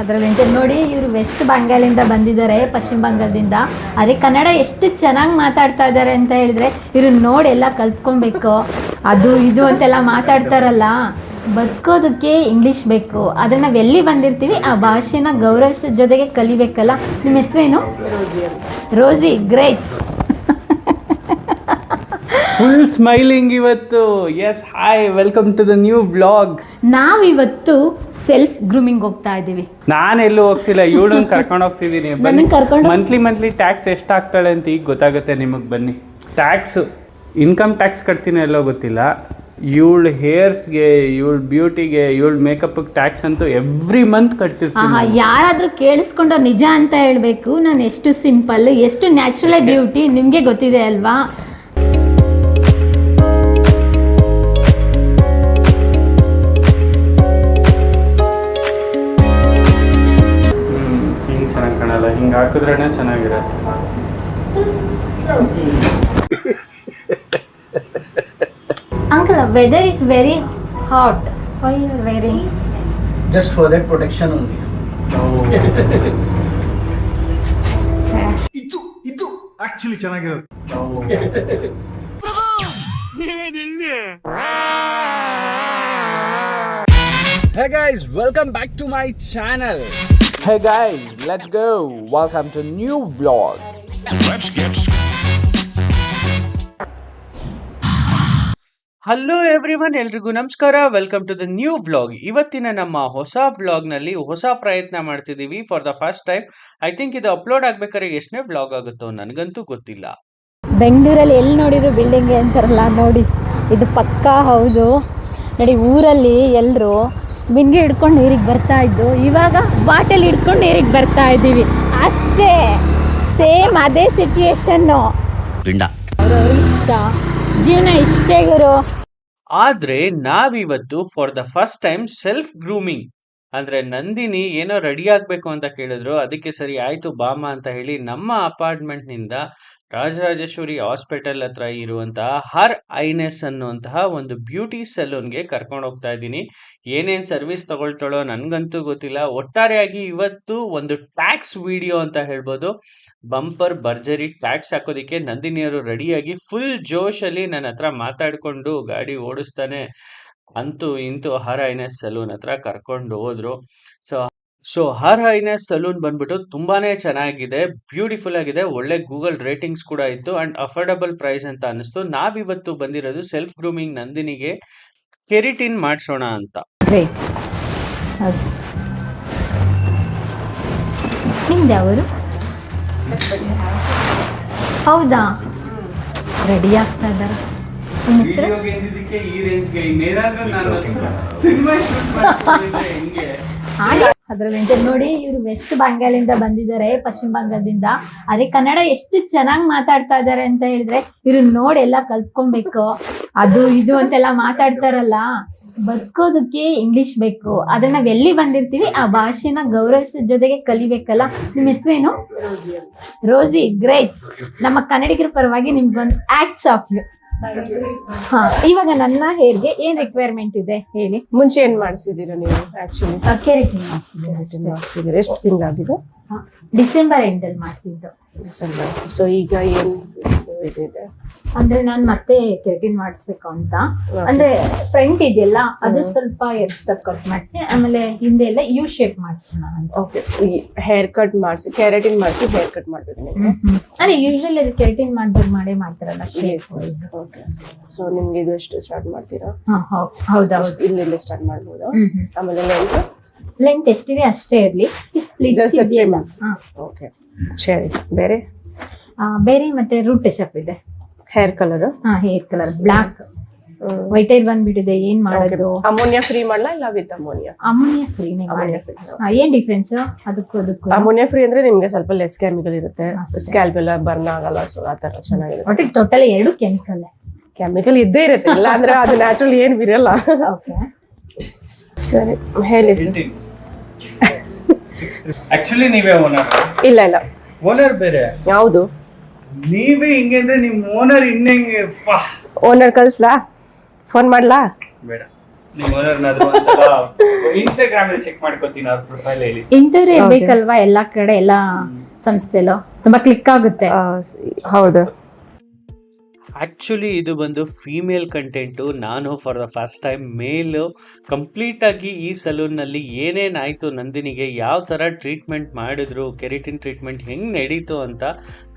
ಅದರಲ್ಲಿ ನೋಡಿ ಇವರು ವೆಸ್ಟ್ ಬಂಗಾಲಿಂದ ಬಂದಿದ್ದಾರೆ, ಪಶ್ಚಿಮ ಬಂಗಾಳದಿಂದ. ಅದೇ ಕನ್ನಡ ಎಷ್ಟು ಚೆನ್ನಾಗಿ ಮಾತಾಡ್ತಾ ಇದ್ದಾರೆ ಅಂತ ಹೇಳಿದ್ರೆ ಇವ್ರನ್ನ ನೋಡಿ ಎಲ್ಲ ಕಲ್ತ್ಕೊಬೇಕು. ಅದು ಇದು ಅಂತೆಲ್ಲ ಮಾತಾಡ್ತಾರಲ್ಲ, ಬದುಕೋದಕ್ಕೆ ಇಂಗ್ಲೀಷ್ ಬೇಕು. ಅದನ್ನು ನಾವು ಎಲ್ಲಿ ಬಂದಿರ್ತೀವಿ ಆ ಭಾಷೆನ ಗೌರವಿಸೋದ್ರ ಜೊತೆಗೆ ಕಲಿಬೇಕಲ್ಲ. ನಿಮ್ಮ ಹೆಸರೇನು? ರೋಸಿ. ಗ್ರೇಟ್. ಫುಲ್ ಸ್ಮೈಲಿಂಗ್ ಇವತ್ತು. Yes, hi, welcome to the new vlog. ನಾವಿವತ್ತು ಸೆಲ್ಫ್ ಗ್ರೂಮಿಂಗ್ ಹೋಗ್ತಾ ಇದ್ದೀವಿ. ನಾನೆಲ್ಲೂ ಹೋಗ್ತಿಲ್ಲ, ಇವಳನ್ನ ಕರ್ಕೊಂಡು ಹೋಗ್ತಿದ್ದೀನಿ. ಮಂತ್ಲಿ ಟ್ಯಾಕ್ಸ್ ಎಷ್ಟಾಗ್ತಾಳೆ ಅಂತ ಈಗ ಗೊತ್ತಾಗುತ್ತೆ ನಿಮಗೆ. ಬನ್ನಿ, ಟ್ಯಾಕ್ಸ್, ಇನ್ಕಮ್ ಟ್ಯಾಕ್ಸ್ ಕಟ್ತೀನಿ ಎಲ್ಲೋ ಗೊತ್ತಿಲ್ಲ. ಇವಳ ಹೇರ್ಸ್ಗೆ, ಇವಳ ಬ್ಯೂಟಿಗೆ, ಇವಳ ಮೇಕಪ್ಗೆ ಟ್ಯಾಕ್ಸ್ ಅಂತೂ ಎವ್ರಿ ಮಂತ್ ಕಟ್ತಿರ್ತೀನಿ. ಯಾರಾದ್ರೂ ಕೇಳಿಸ್ಕೊಂಡ ನಿಜ ಅಂತ ಹೇಳ್ಬೇಕು. ನಾನು ಎಷ್ಟು ಸಿಂಪಲ್, ಎಷ್ಟು ನ್ಯಾಚುರಲ್ ಬ್ಯೂಟಿ ನಿಮ್ಗೆ ಗೊತ್ತಿದೆ ಅಲ್ವಾ. ಹಿಂಗೆ ಚೆನ್ನಾಗಿ ಕಾಣಲ್ಲ, ಹಿಂಗೆ ಹಾಕಿದ್ರೇ ಚೆನ್ನಾಗಿರತ್ತೆ. Uncle, weather is very hot. Why you are wearing? Just for that protection only. ಇದು ಆಕ್ಚುಲಿ ಚೆನ್ನಾಗಿರೋದು. Hey guys, welcome back to my channel. Hey guys, let's go. Welcome to new vlog. Let's get hello everyone, ಎಲ್ರಿಗೂ ನಮಸ್ಕಾರ. Welcome to the new vlog. ಇವತ್ತಿನ ನಮ್ಮ ಹೊಸ ವ್ಲಾಗ್ನಲ್ಲಿ ಹೊಸ ಪ್ರಯತ್ನ ಮಾಡ್ತಿದ್ದೀವಿ for the first time. I think ಇದು ಅಪ್ಲೋಡ್ ಆಗ್ಬೇಕಾದ್ರೆ ಎಷ್ಟನೇ ವ್ಲಾಗ್ ಆಗುತ್ತೋ ನನಗಂತೂ ಗೊತ್ತಿಲ್ಲ. ಬೆಂಗಳೂರಲ್ಲಿ ಎಲ್ಲಿ ನೋಡಿದ್ರು ಬಿಲ್ಡಿಂಗ್ ಅಂತಾರಲ್ಲ, ನೋಡಿ ಇದು ಪಕ್ಕಾ ಹೌದು. ನೋಡಿ, ಊರಲ್ಲಿ ಎಲ್ಲರೂ ಬಿಂದಿಗೆ ಹಿಡ್ಕೊಂಡು ನೀರಿಗೆ ಬರ್ತಾ ಇದ್ದು, ಇವಾಗ ಬಾಟಲ್ ಹಿಡ್ಕೊಂಡು ನೀರಿಗೆ ಬರ್ತಾ ಇದ್ದೀವಿ ಅಷ್ಟೇ. ಸೇಮ್ ಅದೇ ಸಿಚುಯೇಷನ್ನು. ಅವ್ರವ್ರ ಇಷ್ಟ, ಜೀವನ ಇಷ್ಟೇ ಗುರು. ಆದ್ರೆ ನಾವಿವತ್ತು for the first time self grooming ಅಂದ್ರೆ ನಂದಿನಿ ಏನೋ ರೆಡಿ ಆಗ್ಬೇಕು ಅಂತ ಕೇಳಿದ್ರು. ಅದಕ್ಕೆ ಸರಿ ಆಯ್ತು ಬಾಮ ಅಂತ ಹೇಳಿ ನಮ್ಮ ಅಪಾರ್ಟ್ಮೆಂಟ್ ನಿಂದ ರಾಜರಾಜೇಶ್ವರಿ ಹಾಸ್ಪಿಟಲ್ ಹತ್ರ ಇರುವಂತಹ ಹರ್ ಐನೆಸ್ ಅನ್ನುವಂತಹ ಒಂದು ಬ್ಯೂಟಿ ಸಲೂನ್ಗೆ ಕರ್ಕೊಂಡು ಹೋಗ್ತಾ ಇದ್ದೀನಿ. ಏನೇನ್ ಸರ್ವಿಸ್ ತಗೊಳ್ತಾಳೋ ನನ್ಗಂತೂ ಗೊತ್ತಿಲ್ಲ. ಒಟ್ಟಾರೆಯಾಗಿ ಇವತ್ತು ಒಂದು ಟ್ಯಾಕ್ಸ್ ವಿಡಿಯೋ ಅಂತ ಹೇಳ್ಬೋದು. ಬಂಪರ್ ಭರ್ಜರಿ ಟ್ಯಾಕ್ಸ್ ಹಾಕೋದಿಕ್ಕೆ ನಂದಿನಿಯವರು ರೆಡಿಯಾಗಿ ಫುಲ್ ಜೋಶಲ್ಲಿ ನನ್ನ ಹತ್ರ ಮಾತಾಡ್ಕೊಂಡು ಗಾಡಿ ಓಡಿಸ್ತಾನೆ ಅಂತೂ ಇಂತೂ ಹರ್ ಐನೆಸ್ ಸಲೂನ್ ಹತ್ರ ಕರ್ಕೊಂಡು ಹೋದ್ರು. ಸೊ ಹರ್ ಐನೆಸ್ ಸಲೂನ್ ಬಂದ್ಬಿಟ್ಟು ತುಂಬಾನೇ ಚೆನ್ನಾಗಿದೆ, ಬ್ಯೂಟಿಫುಲ್ ಆಗಿದೆ, ಒಳ್ಳೆ ಗೂಗಲ್ ರೇಟಿಂಗ್ಸ್ ಕೂಡ ಇತ್ತು ಅಂಡ್ ಅಫೋರ್ಡಬಲ್ ಪ್ರೈಸ್ ಅಂತ ಅನಿಸ್ತು. ನಾವಿವತ್ತು ಬಂದಿರೋದು ಸೆಲ್ಫ್ ಗ್ರೂಮಿಂಗ್ ನಂದಿನಿಗೆ ಕೆರಿಟಿನ್ ಮಾಡಿಸೋಣ ಅಂತ. ನಿಮ್ದು ಅವರು? ಹೌದಾ, ರೆಡಿ ಆಗ್ತಾ ಇದ್ದಾರೆ. ಅದರಲ್ಲಿ ನೋಡಿ ಇವರು ವೆಸ್ಟ್ ಬಂಗಾಲಿಂದ ಬಂದಿದ್ದಾರೆ, ಪಶ್ಚಿಮ ಬಂಗಾಳದಿಂದ. ಅದೇ ಕನ್ನಡ ಎಷ್ಟು ಚೆನ್ನಾಗಿ ಮಾತಾಡ್ತಾ ಇದ್ದಾರೆ ಅಂತ ಹೇಳಿದ್ರೆ ಇವ್ರನ್ನ ನೋಡಿ ಎಲ್ಲ ಕಲ್ತ್ಕೊಬೇಕು. ಅದು ಇದು ಅಂತೆಲ್ಲ ಮಾತಾಡ್ತಾರಲ್ಲ, ಬದುಕೋದಕ್ಕೆ ಇಂಗ್ಲಿಷ್ ಬೇಕು. ಅದನ್ನ ನಾವು ಎಲ್ಲಿ ಬಂದಿರ್ತೀವಿ ಆ ಭಾಷೆನ ಗೌರವಿಸೋದ್ರ ಜೊತೆಗೆ ಕಲಿಬೇಕಲ್ಲ. ನಿಮ್ಮ ಹೆಸರೇನು? ರೋಸಿ. ಗ್ರೇಟ್. ನಮ್ಮ ಕನ್ನಡಿಗರ ಪರವಾಗಿ ನಿಮ್ಗೊಂದು ಆಕ್ಟ್ಸ್ ಆಫ್ ಯು. ಹಾ, ಇವಾಗ ನನ್ನ ಹೇರ್ಗೆ ಏನ್ ರಿಕ್ವೈರ್ಮೆಂಟ್ ಇದೆ ಹೇಳಿ. ಮುಂಚೆ ಏನ್ ಮಾಡಿಸಿದೀರಾ ನೀವು? ಆಕ್ಚುಲಿ ಕೆರಾಟಿನ್ ಮಾಡಿಸಿದೀರಾ. ಎಷ್ಟು ತಿಂಗಳಾಗಿದೆ? ಡಿಸೆಂಬರ್ ಎಂಡಲ್ಲಿ ಮಾಡಿಸಿದ್ದು. ಡಿಸೆಂಬರ್. ಸೊ ಈಗ ಏನ್ ಇದೆ ಅಂದ್ರೆ ನಾನ್ ಮತ್ತೆ ಕೆರಾಟಿನ್ ಮಾಡಿಸ್ಬೇಕು ಅಂತ. ಅಂದ್ರೆ ಫ್ರಂಟ್ ಇದೆಯಲ್ಲ ಅದು ಸ್ವಲ್ಪ ಹೇರ್ ಸ್ಟೆಪ್ ಕಟ್ ಮಾಡಿಸಿ, ಆಮೇಲೆ ಹಿಂದೆ ಎಲ್ಲ ಯು ಶೇಪ್ ಮಾಡಿಸೋಣ ಅಂತ. ಓಕೆ, ಹೇರ್ ಕಟ್ ಮಾಡಿಸಿ, ಕೆರಾಟಿನ್ ಮಾಡಿಸಿ ಹೇರ್ ಕಟ್ ಮಾಡ್ಬೇಕು ನೀವು? ಅಂದ್ರೆ ಯೂಶುವಲಿ ಅದು ಕೆರಾಟಿನ್ ಮಾಡಿದಾಗ ಮಾಡೇ ಮಾಡ್ತಾರಲ್ಲ. ಓಕೆ, ಸೊ ನಿಮ್ಗೆ ಇದು ಎಷ್ಟು ಸ್ಟಾರ್ಟ್ ಮಾಡ್ತೀರಾ? ಹೌದೌದು, ಇಲ್ಲಿಂದ ಸ್ಟಾರ್ಟ್ ಮಾಡ್ಬೋದು. ಆಮೇಲೆ ಲೆಂತ್ ಎಷ್ಟಿದೆ ಅಷ್ಟೇ ಇರ್ಲಿ. ಓಕೆ, ಸರಿ. ಬೇರೆ ಬೇರೆ ಮತ್ತೆ ರೂಟ್ ಟಚ್ ಅಪ್ ಇದೆ. Hair colour? Hair colour black. White hair ಬಂದ್ಬಿಟ್ಟಿದೆ, ಏನ್ ಮಾಡೋದು? ಅಮೋನಿಯಾ ಫ್ರೀ ಮಾಡ್ಲಾ ಇಲ್ಲ ವಿತ್ ಅಮೋನಿಯಾ? Ammonia free. ಏನ್ ಡಿಫ್ರೆನ್ಸ್ ಅದಕ್ಕೂ? ಅಮೋನಿಯಾ ಫ್ರೀ ಅಂದ್ರೆ ನಿಮ್ಗೆ ಸ್ವಲ್ಪ ಲೆಸ್ ಕೆಮಿಕಲ್ ಇರುತ್ತೆ, ಸ್ಕ್ಯಾಲ್ಪ್ ಎಲ್ಲ ಬರ್ನ್ ಆಗಲ್ಲ. ಸೊ ಆ ತರ ಚೆನ್ನಾಗಿದೆ. ಒಟ್ಟು ಟೋಟಲ್ 2 ಕೆಮಿಕಲ್ ಇದ್ದೇ ಇರುತ್ತೆ, ಇಲ್ಲ ಅಂದ್ರೆ ಅದು ನ್ಯಾಚುರಲ್ ಏನು ಇರಲ್ಲ. ಸರಿ, ಹೇಳಿ ಸರ್. ಆಕ್ಚುಲಿ ನೀವೇ ಓನರ್? ಇಲ್ಲ ಇಲ್ಲ, ಓನರ್ ಬೇರೆ. ಯಾವುದು? ನೀವೇ ಹಿಂಗೆ ಅಂದ್ರೆ ನಿಮ್ ಓನರ್ ಇನ್ನೆಂಗೆ? ಓನರ್ ಕಳ್ಸ್ಲಾ? ಫೋನ್ ಮಾಡ್ಲಾ? ಬೇಡ. ನಿಮ್ಮ ಓನರ್ನಾದ್ರೂ ಒಂದ್ಸಲ ಇನ್ಸ್ಟಾಗ್ರಾಮ್ ಅಲ್ಲಿ ಚೆಕ್ ಮಾಡ್ಕೋತೀನಿ ಅವ್ರ ಪ್ರೊಫೈಲ್ ಹೇಳಿ. ಇಂಥವ್ರು ಇರ್ಬೇಕಲ್ವಾ ಎಲ್ಲಾ ಕಡೆ ಎಲ್ಲಾ ಸಂಸ್ಥೆಲೂ ತುಂಬಾ ಕ್ಲಿಕ್ ಆಗುತ್ತೆ. ಹೌದು. ಆ್ಯಕ್ಚುಲಿ ಇದು ಬಂದು ಫೀಮೇಲ್ ಕಂಟೆಂಟು. ನಾನು ಫಾರ್ ದ ಫಸ್ಟ್ ಟೈಮ್ ಮೇಲು ಕಂಪ್ಲೀಟಾಗಿ ಈ ಸಲೂನ್ನಲ್ಲಿ ಏನೇನಾಯಿತು, ನಂದಿನಿಗೆ ಯಾವ ಥರ ಟ್ರೀಟ್ಮೆಂಟ್ ಮಾಡಿದ್ರು, ಕೆರಿಟಿನ್ ಟ್ರೀಟ್ಮೆಂಟ್ ಹೆಂಗೆ ನಡೀತು ಅಂತ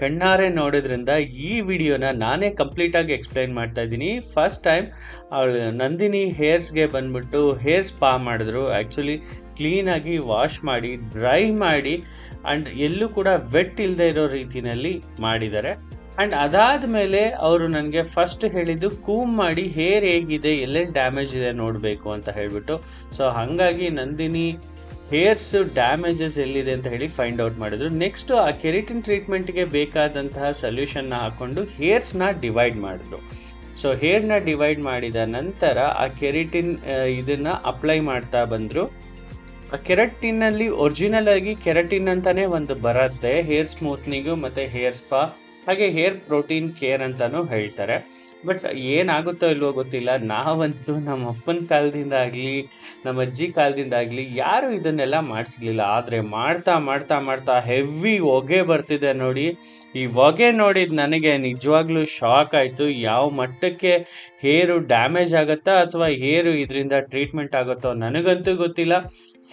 ಕಣ್ಣಾರೆ ನೋಡೋದ್ರಿಂದ ಈ ವಿಡಿಯೋನ ನಾನೇ ಕಂಪ್ಲೀಟಾಗಿ ಎಕ್ಸ್ಪ್ಲೈನ್ ಮಾಡ್ತಾ ಇದ್ದೀನಿ. ಫಸ್ಟ್ ಟೈಮ್ ಅವಳು ನಂದಿನಿ ಹೇರ್ಸ್ಗೆ ಬಂದ್ಬಿಟ್ಟು ಹೇರ್ ಸ್ಪಾ ಮಾಡಿದ್ರು. ಆ್ಯಕ್ಚುಲಿ ಕ್ಲೀನಾಗಿ ವಾಶ್ ಮಾಡಿ ಡ್ರೈ ಮಾಡಿ ಆ್ಯಂಡ್ ಎಲ್ಲೂ ಕೂಡ ವೆಟ್ ಇಲ್ಲದೆ ಇರೋ ರೀತಿಯಲ್ಲಿ ಮಾಡಿದ್ದಾರೆ. ಆ್ಯಂಡ್ ಅದಾದಮೇಲೆ ಅವರು ನನಗೆ ಫಸ್ಟ್ ಹೇಳಿದ್ದು ಕೂಮ್ ಮಾಡಿ ಹೇರ್ ಹೇಗಿದೆ, ಎಲ್ಲೆಲ್ಲಿ ಡ್ಯಾಮೇಜ್ ಇದೆ ನೋಡಬೇಕು ಅಂತ ಹೇಳಿಬಿಟ್ಟು. ಸೊ ಹಾಗಾಗಿ ನಂದಿನಿ ಹೇರ್ಸ್ ಡ್ಯಾಮೇಜಸ್ ಎಲ್ಲಿದೆ ಅಂತ ಹೇಳಿ ಫೈಂಡ್ ಔಟ್ ಮಾಡಿದ್ರು. ನೆಕ್ಸ್ಟು ಆ ಕೆರಿಟಿನ್ ಟ್ರೀಟ್ಮೆಂಟ್ಗೆ ಬೇಕಾದಂತಹ ಸೊಲ್ಯೂಷನ್ನ ಹಾಕ್ಕೊಂಡು ಹೇರ್ಸ್ನ ಡಿವೈಡ್ ಮಾಡಿದ್ರು. ಸೊ ಹೇರ್ನ ಡಿವೈಡ್ ಮಾಡಿದ ನಂತರ ಆ ಕೆರಿಟಿನ್ ಇದನ್ನು ಅಪ್ಲೈ ಮಾಡ್ತಾ ಬಂದರು. ಆ ಕೆರಟಿನಲ್ಲಿ ಒರಿಜಿನಲ್ ಆಗಿ ಕೆರಟಿನ್ ಅಂತಾನೆ ಒಂದು ಬರುತ್ತೆ, ಹೇರ್ ಸ್ಮೂತ್ನಿಂಗು ಮತ್ತು ಹೇರ್ ಸ್ಪಾ ಹಾಗೆ ಹೇರ್ ಪ್ರೋಟೀನ್ ಕೇರ್ ಅಂತಲೂ ಹೇಳ್ತಾರೆ. ಬಟ್ ಏನಾಗುತ್ತೋ ಇಲ್ವೋ ಗೊತ್ತಿಲ್ಲ, ನಾವಂತೂ ನಮ್ಮ ಅಪ್ಪನ ಕಾಲದಿಂದ ಆಗಲಿ ನಮ್ಮ ಅಜ್ಜಿ ಕಾಲದಿಂದ ಆಗಲಿ ಯಾರೂ ಇದನ್ನೆಲ್ಲ ಮಾಡಿಸ್ಲಿಲ್ಲ. ಆದರೆ ಮಾಡ್ತಾ ಮಾಡ್ತಾ ಮಾಡ್ತಾ ಹೆವಿ ಹೊಗೆ ಬರ್ತಿದೆ ನೋಡಿ. ಈ ಹೊಗೆ ನೋಡಿದ ನನಗೆ ನಿಜವಾಗ್ಲೂ ಶಾಕ್ ಆಯಿತು. ಯಾವ ಮಟ್ಟಕ್ಕೆ ಹೇರು ಡ್ಯಾಮೇಜ್ ಆಗುತ್ತಾ ಅಥವಾ ಹೇರು ಇದರಿಂದ ಟ್ರೀಟ್ಮೆಂಟ್ ಆಗುತ್ತೋ ನನಗಂತೂ ಗೊತ್ತಿಲ್ಲ.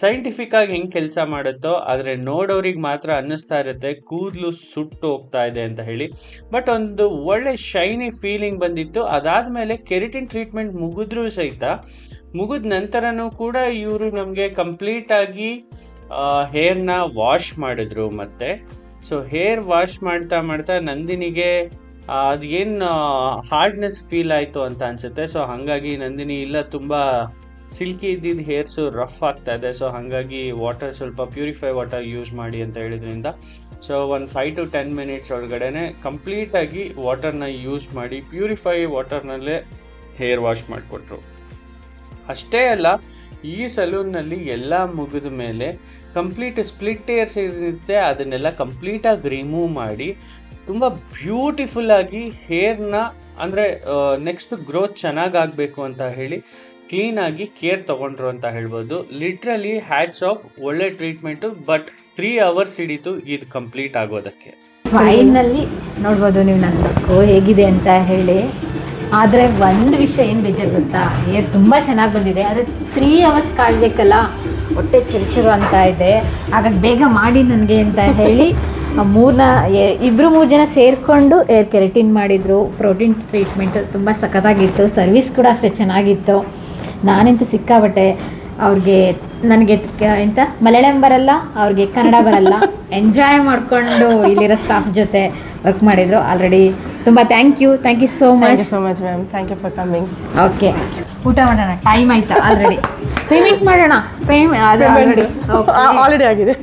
ಸೈಂಟಿಫಿಕ್ಕಾಗಿ ಹೆಂಗೆ ಕೆಲಸ ಮಾಡುತ್ತೋ, ಆದರೆ ನೋಡೋರಿಗೆ ಮಾತ್ರ ಅನ್ನಿಸ್ತಾ ಇರುತ್ತೆ ಕೂದಲು ಸುಟ್ಟು ಹೋಗ್ತಾ ಇದೆ ಅಂತ ಹೇಳಿ. ಬಟ್ ಒಂದು ಒಳ್ಳೆ ಶೈನಿ ಫೀಲಿಂಗ್ ಬಂದಿತ್ತು. ಅದಾದಮೇಲೆ ಕೆರಿಟಿನ್ ಟ್ರೀಟ್ಮೆಂಟ್ ಮುಗಿದ್ರೂ ಸಹಿತ ಮುಗಿದ ನಂತರನೂ ಕೂಡ ಇವರು ನಮಗೆ ಕಂಪ್ಲೀಟಾಗಿ ಹೇರ್ನ ವಾಶ್ ಮಾಡಿದ್ರು. ಮತ್ತು ಸೊ ಹೇರ್ ವಾಶ್ ಮಾಡ್ತಾ ಮಾಡ್ತಾ ನಂದಿನಿಗೆ ಅದೇನು ಹಾರ್ಡ್ನೆಸ್ ಫೀಲ್ ಆಯಿತು ಅಂತ ಅನಿಸುತ್ತೆ. ಸೊ ಹಾಗಾಗಿ ನಂದಿನಿ ಇಲ್ಲ ತುಂಬ ಸಿಲ್ಕಿ ಇದ್ದಿದ್ದು ಹೇರ್ಸು ರಫ್ ಆಗ್ತಾ ಇದೆ, ಸೊ ಹಾಗಾಗಿ ವಾಟರ್ ಸ್ವಲ್ಪ ಪ್ಯೂರಿಫೈ ವಾಟರ್ ಯೂಸ್ ಮಾಡಿ ಅಂತ ಹೇಳಿದ್ರಿಂದ ಸೊ ಒಂದು 5 to 10 minutes ಒಳಗಡೆ ಕಂಪ್ಲೀಟಾಗಿ ವಾಟರ್ನ ಯೂಸ್ ಮಾಡಿ ಪ್ಯೂರಿಫೈ ವಾಟರ್ನಲ್ಲೇ ಹೇರ್ ವಾಶ್ ಮಾಡಿಕೊಟ್ರು. ಅಷ್ಟೇ ಅಲ್ಲ, ಈ ಸಲೂನ್ನಲ್ಲಿ ಎಲ್ಲ ಮುಗಿದ ಮೇಲೆ ಕಂಪ್ಲೀಟ್ ಸ್ಪ್ಲಿಟ್ ಹೇರ್ಸ್ ಇರುತ್ತೆ, ಅದನ್ನೆಲ್ಲ ಕಂಪ್ಲೀಟಾಗಿ ರಿಮೂವ್ ಮಾಡಿ ತುಂಬ ಬ್ಯೂಟಿಫುಲ್ಲಾಗಿ ಹೇರ್ನ ಅಂದರೆ ನೆಕ್ಸ್ಟ್ ಗ್ರೋತ್ ಚೆನ್ನಾಗಾಗಬೇಕು ಅಂತ ಹೇಳಿ ಕ್ಲೀನಾಗಿ ಕೇರ್ ತೊಗೊಂಡ್ರು ಅಂತ ಹೇಳ್ಬೋದು. ಲಿಟ್ರಲಿ ಹ್ಯಾಟ್ಸ್ ಆಫ್, ಒಳ್ಳೆ ಟ್ರೀಟ್ಮೆಂಟು. ಬಟ್ 3 hours ಹಿಡಿತು ಇದು ಕಂಪ್ಲೀಟ್ ಆಗೋದಕ್ಕೆ. ಫೈನಲ್ಲಿ ನೋಡ್ಬೋದು ನೀವು ನನ್ನ ಲುಕ್ಕು ಹೇಗಿದೆ ಅಂತ ಹೇಳಿ. ಆದರೆ ಒಂದು ವಿಷಯ ಏನು ಬೇಜಾರು ಗೊತ್ತಾ, ಹೇರ್ ತುಂಬ ಚೆನ್ನಾಗಿ ಬಂದಿದೆ, ಆದರೆ 3 hours ಕಾಡಬೇಕಲ್ಲ, ಹೊಟ್ಟೆ ಚಿರುಚಿರು ಅಂತ ಇದೆ. ಹಾಗಾಗಿ ಬೇಗ ಮಾಡಿ ನನಗೆ ಅಂತ ಹೇಳಿ 2-3 ಜನ ಸೇರಿಕೊಂಡು ಹೇರ್ ಕೆರಟಿನ್ ಮಾಡಿದರು. ಪ್ರೋಟೀನ್ ಟ್ರೀಟ್ಮೆಂಟು ತುಂಬ ಸಖತ್ತಾಗಿತ್ತು, ಸರ್ವಿಸ್ ಕೂಡ ಅಷ್ಟೇ ಚೆನ್ನಾಗಿತ್ತು. ನಾನಂತೂ ಸಿಕ್ಕಾಬಟ್ಟೆ ಅವ್ರಿಗೆ, ನನಗೆ ಎಂತ ಮಲಯಾಳಂ ಬರಲ್ಲ, ಅವ್ರಿಗೆ ಕನ್ನಡ ಬರಲ್ಲ, ಎಂಜಾಯ್ ಮಾಡಿಕೊಂಡು ಇಲ್ಲಿರೋ ಸ್ಟಾಫ್ ಜೊತೆ ವರ್ಕ್ ಮಾಡಿದರು. ಆಲ್ರೆಡಿ ತುಂಬ thank you so much. So much ma'am, thank you for coming. Okay, ಊಟ ಮಾಡೋಣ, ಟೈಮ್ ಆಯ್ತಾ ಆಲ್ರೆಡಿ. ಪೇಮೆಂಟ್ ಮಾಡೋಣ, ಆಲ್ರೆಡಿ ಆಗಿದೆ.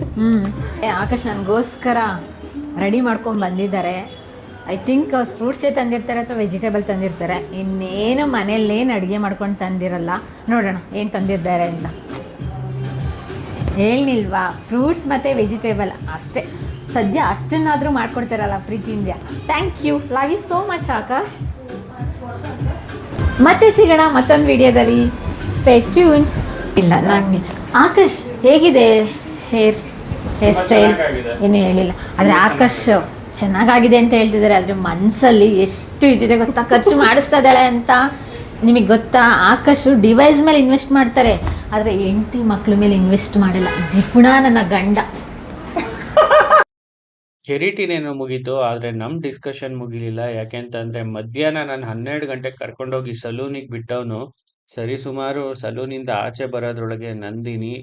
ಆಕಾಶ್ ನನಗೋಸ್ಕರ ರೆಡಿ ಮಾಡ್ಕೊಂಡು ಬಂದಿದ್ದಾರೆ. ಐ ಥಿಂಕ್ ಅವ್ರು ಫ್ರೂಟ್ಸೇ ತಂದಿರ್ತಾರೆ ಅಥವಾ ವೆಜಿಟೇಬಲ್ ತಂದಿರ್ತಾರೆ, ಇನ್ನೇನು ಮನೇಲೇನು ಅಡುಗೆ ಮಾಡ್ಕೊಂಡು ತಂದಿರಲ್ಲ. ನೋಡೋಣ ಏನು ತಂದಿದ್ದಾರೆ ಅಂತ. ಹೇಳಿಲ್ವಾ, ಫ್ರೂಟ್ಸ್ ಮತ್ತು ವೆಜಿಟೇಬಲ್ ಅಷ್ಟೇ, ಸದ್ಯ ಅಷ್ಟನ್ನಾದರೂ ಮಾಡ್ಕೊಡ್ತಾರಲ್ಲ ಪ್ರೀತಿಯಿಂದ. Thank you, love you so much Akash. ಮತ್ತೆ ಸಿಗೋಣ ಮತ್ತೊಂದು ವಿಡಿಯೋದಲ್ಲಿ. Stay tune. ಇಲ್ಲ ನನಗೆ ಆಕಾಶ್ ಹೇಗಿದೆ ಹೇರ್ ಸ್ಟೈಲ್ ಏನು ಹೇಳಿಲ್ಲ, ಆದರೆ ಆಕಾಶ್ ಚೆನ್ನಾಗಾಗಿದೆ ಅಂತ ಹೇಳ್ತಿದ್ದಾರೆ. ಆದರೆ ಮನಸ್ಸಲ್ಲಿ ಎಷ್ಟು ಇದಿದೆ ಗೊತ್ತಾ, ಖರ್ಚು ಮಾಡಿಸ್ತಾ ಇದ್ದಾಳೆ ಅಂತ ನಿಮಗೆ ಗೊತ್ತಾ. ಆಕಾಶ್ ಡಿವೈಸ್ ಮೇಲೆ ಇನ್ವೆಸ್ಟ್ ಮಾಡ್ತಾರೆ, ಆದರೆ ಹೆಂಡತಿ ಮಕ್ಳ ಮೇಲೆ ಇನ್ವೆಸ್ಟ್ ಮಾಡಲ್ಲ. ಜಿಪುಣ ನನ್ನ ಗಂಡ. ಕೆರಿಟಿನ್ ಏನೋ ಮುಗೀತು, ಆದರೆ ನಮ್ಮ ಡಿಸ್ಕಷನ್ ಮುಗಿಲಿಲ್ಲ. ಯಾಕೆಂತಂದರೆ ಮಧ್ಯಾಹ್ನ ನಾನು 12 ಗಂಟೆಗೆ ಕರ್ಕೊಂಡೋಗಿ ಸಲೂನಿಗೆ ಬಿಟ್ಟವನು ಸರಿ ಸುಮಾರು ಸಲೂನಿಂದ ಆಚೆ ಬರೋದ್ರೊಳಗೆ ನಂದಿನಿ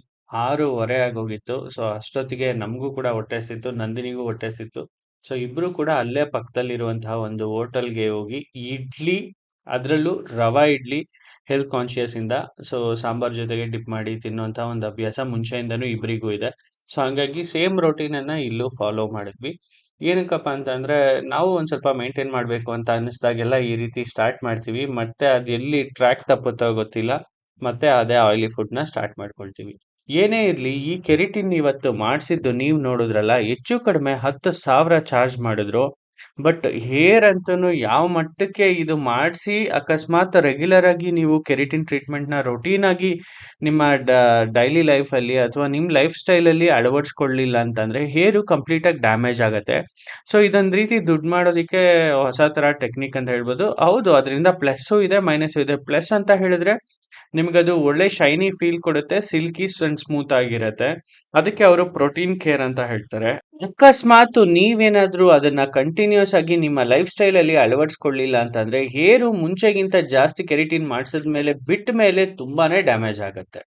6:15 ಆಗೋಗಿತ್ತು. ಸೊ ಅಷ್ಟೊತ್ತಿಗೆ ನಮಗೂ ಕೂಡ ಹೊಟ್ಟೆಸ್ತಿತ್ತು, ನಂದಿನಿಗೂ ಹೊಟ್ಟೆಸ್ತಿತ್ತು. ಸೊ ಇಬ್ಬರು ಕೂಡ ಅಲ್ಲೇ ಪಕ್ಕದಲ್ಲಿರುವಂತಹ ಒಂದು ಹೋಟೆಲ್ಗೆ ಹೋಗಿ ಇಡ್ಲಿ, ಅದರಲ್ಲೂ ರವಾ ಇಡ್ಲಿ, ಹೆಲ್ತ್ ಕಾನ್ಷಿಯಸ್ಸಿಂದ ಸೊ ಸಾಂಬಾರ್ ಜೊತೆಗೆ ಡಿಪ್ ಮಾಡಿ ತಿನ್ನುವಂಥ ಒಂದು ಅಭ್ಯಾಸ ಮುಂಚೆಯಿಂದನೂ ಇಬ್ಬರಿಗೂ ಇದೆ. ಸೊ ಹಾಗಾಗಿ ಸೇಮ್ ರೊಟೀನನ್ನು ಇಲ್ಲೂ ಫಾಲೋ ಮಾಡಿದ್ವಿ. ಏನಕ್ಕಪ್ಪ ಅಂತಂದರೆ ನಾವು ಒಂದು ಸ್ವಲ್ಪ ಮೇಂಟೈನ್ ಮಾಡಬೇಕು ಅಂತ ಅನ್ನಿಸ್ದಾಗೆಲ್ಲ ಈ ರೀತಿ ಸ್ಟಾರ್ಟ್ ಮಾಡ್ತೀವಿ. ಮತ್ತೆ ಅದು ಎಲ್ಲಿ ಟ್ರ್ಯಾಕ್ ತಪ್ಪುತ್ತೋ ಗೊತ್ತಿಲ್ಲ, ಮತ್ತೆ ಅದೇ ಆಯಿಲಿ ಫುಡ್ನ ಸ್ಟಾರ್ಟ್ ಮಾಡ್ಕೊಳ್ತೀವಿ. ಏನೇ ಇರಲಿ, ಈ ಕೆರಿಟಿನ್ ಇವತ್ತು ಮಾಡಿಸಿದ್ದು ನೀವು ನೋಡಿದ್ರಲ್ಲ, ಹೆಚ್ಚು ಕಡಿಮೆ 10,000 ಚಾರ್ಜ್ ಮಾಡಿದ್ರು. ಬಟ್ ಹೇರ್ ಅಂತೂ ಯಾವ ಮಟ್ಟಕ್ಕೆ ಇದು ಮಾಡಿಸಿ ಅಕಸ್ಮಾತ್ ರೆಗ್ಯುಲರ್ ಆಗಿ ನೀವು ಕೆರಿಟಿನ್ ಟ್ರೀಟ್ಮೆಂಟ್ನ ರೊಟೀನ್ ಆಗಿ ನಿಮ್ಮ ಡೈಲಿ ಲೈಫಲ್ಲಿ ಅಥವಾ ನಿಮ್ಮ ಲೈಫ್ ಸ್ಟೈಲಲ್ಲಿ ಅಳವಡಿಸ್ಕೊಳ್ಳಿಲ್ಲ ಅಂತಂದರೆ ಹೇರು ಕಂಪ್ಲೀಟಾಗಿ ಡ್ಯಾಮೇಜ್ ಆಗುತ್ತೆ. ಸೊ ಇದೊಂದು ರೀತಿ ದುಡ್ಡು ಮಾಡೋದಕ್ಕೆ ಹೊಸ ಥರ ಟೆಕ್ನಿಕ್ ಅಂತ ಹೇಳ್ಬೋದು. ಹೌದು, ಅದರಿಂದ ಪ್ಲಸ್ಸು ಇದೆ, ಮೈನಸ್ಸು ಇದೆ. ಪ್ಲಸ್ ಅಂತ ಹೇಳಿದ್ರೆ ನಿಮಗದು ಒಳ್ಳೆ ಶೈನಿ ಫೀಲ್ ಕೊಡುತ್ತೆ, ಸಿಲ್ಕಿ ಅಂಡ್ ಸ್ಮೂತ್ ಆಗಿರುತ್ತೆ. ಅದಕ್ಕೆ ಅವರು ಪ್ರೋಟೀನ್ ಕೇರ್ ಅಂತ ಹೇಳ್ತಾರೆ. ಅಕಸ್ಮಾತ್ ನೀವೇನಾದ್ರೂ ಅದನ್ನ ಕಂಟಿನ್ಯೂಸ್ ಆಗಿ ನಿಮ್ಮ ಲೈಫ್ ಸ್ಟೈಲ್ ಅಲ್ಲಿ ಅಳವಡಿಸ್ಕೊಳ್ಳಿಲ್ಲ ಅಂತಂದ್ರೆ ಹೇರು ಮುಂಚೆಗಿಂತ ಜಾಸ್ತಿ ಕೆರಿಟಿನ್ ಮಾಡಿಸಿದ ಮೇಲೆ ಬಿಟ್ಟ ಮೇಲೆ ತುಂಬಾನೇ ಡ್ಯಾಮೇಜ್ ಆಗುತ್ತೆ.